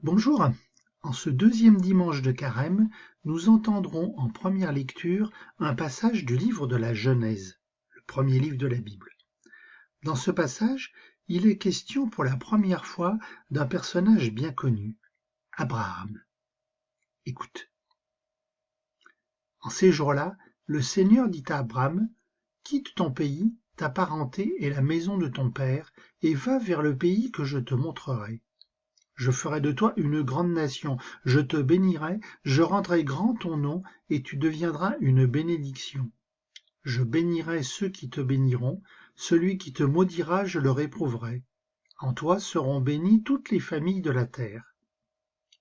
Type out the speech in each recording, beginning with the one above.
Bonjour, en ce deuxième dimanche de Carême, nous entendrons en première lecture un passage du livre de la Genèse, le premier livre de la Bible. Dans ce passage, il est question pour la première fois d'un personnage bien connu, Abraham. Écoute. En ces jours-là, le Seigneur dit à Abraham, « Quitte ton pays, ta parenté et la maison de ton père, et va vers le pays que je te montrerai. Je ferai de toi une grande nation, je te bénirai, je rendrai grand ton nom, et tu deviendras une bénédiction. Je bénirai ceux qui te béniront, celui qui te maudira, je le réprouverai. En toi seront bénies toutes les familles de la terre. »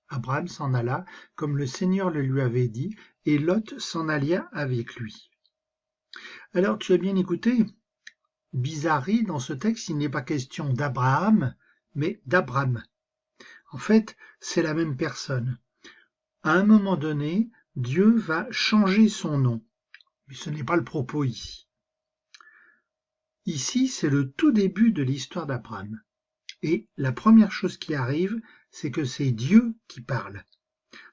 Abraham s'en alla, comme le Seigneur le lui avait dit, et Lot s'en alla avec lui. Alors, tu as bien écouté, bizarrerie, dans ce texte, il n'est pas question d'Abraham, mais d'Abram. En fait, c'est la même personne. À un moment donné, Dieu va changer son nom. Mais ce n'est pas le propos ici. Ici, c'est le tout début de l'histoire d'Abraham. Et la première chose qui arrive, c'est que c'est Dieu qui parle.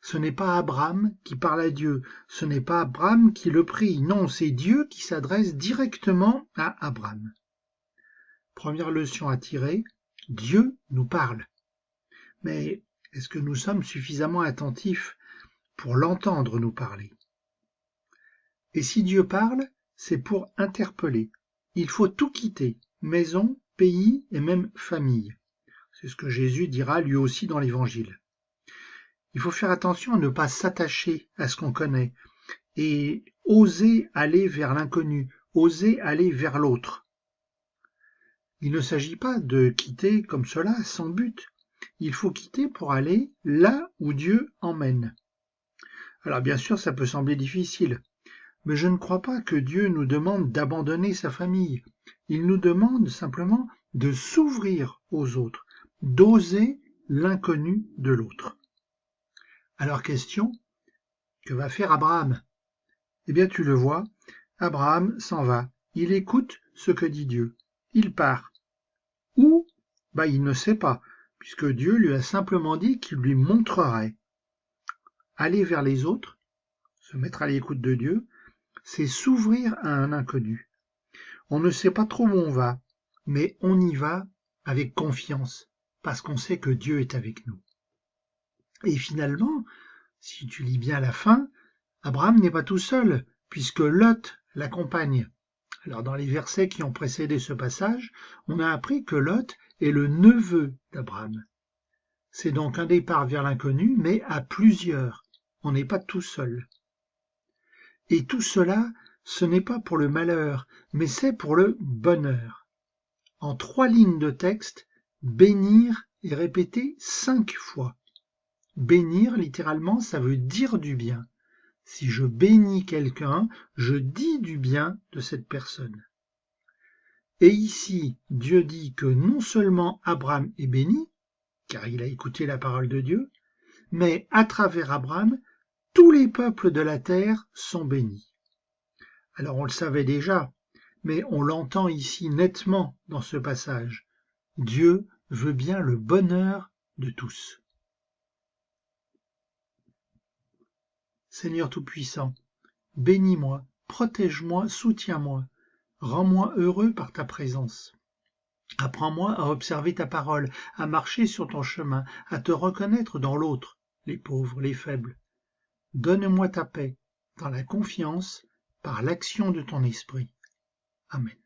Ce n'est pas Abraham qui parle à Dieu. Ce n'est pas Abraham qui le prie. Non, c'est Dieu qui s'adresse directement à Abraham. Première leçon à tirer, Dieu nous parle. Mais est-ce que nous sommes suffisamment attentifs pour l'entendre nous parler? Et si Dieu parle, c'est pour interpeller. Il faut tout quitter, maison, pays et même famille. C'est ce que Jésus dira lui aussi dans l'Évangile. Il faut faire attention à ne pas s'attacher à ce qu'on connaît et oser aller vers l'inconnu, oser aller vers l'autre. Il ne s'agit pas de quitter comme cela sans but. Il faut quitter pour aller là où Dieu emmène. Alors bien sûr, ça peut sembler difficile, mais je ne crois pas que Dieu nous demande d'abandonner sa famille. Il nous demande simplement de s'ouvrir aux autres, d'oser l'inconnu de l'autre. Alors question, que va faire Abraham? Eh bien tu le vois, Abraham s'en va, il écoute ce que dit Dieu, il part. Où? Il ne sait pas, puisque Dieu lui a simplement dit qu'il lui montrerait. Aller vers les autres, se mettre à l'écoute de Dieu, c'est s'ouvrir à un inconnu. On ne sait pas trop où on va, mais on y va avec confiance, parce qu'on sait que Dieu est avec nous. Et finalement, si tu lis bien la fin, Abraham n'est pas tout seul, puisque Lot l'accompagne. Alors dans les versets qui ont précédé ce passage, on a appris que Lot est le neveu d'Abraham. C'est donc un départ vers l'inconnu, mais à plusieurs. On n'est pas tout seul. Et tout cela, ce n'est pas pour le malheur, mais c'est pour le bonheur. En 3 lignes de texte, bénir est répété 5 fois. Bénir, littéralement, ça veut dire du bien. Si je bénis quelqu'un, je dis du bien de cette personne. Et ici, Dieu dit que non seulement Abraham est béni, car il a écouté la parole de Dieu, mais à travers Abraham, tous les peuples de la terre sont bénis. Alors on le savait déjà, mais on l'entend ici nettement dans ce passage. Dieu veut bien le bonheur de tous. Seigneur Tout-Puissant, bénis-moi, protège-moi, soutiens-moi, rends-moi heureux par ta présence. Apprends-moi à observer ta parole, à marcher sur ton chemin, à te reconnaître dans l'autre, les pauvres, les faibles. Donne-moi ta paix, dans la confiance, par l'action de ton esprit. Amen.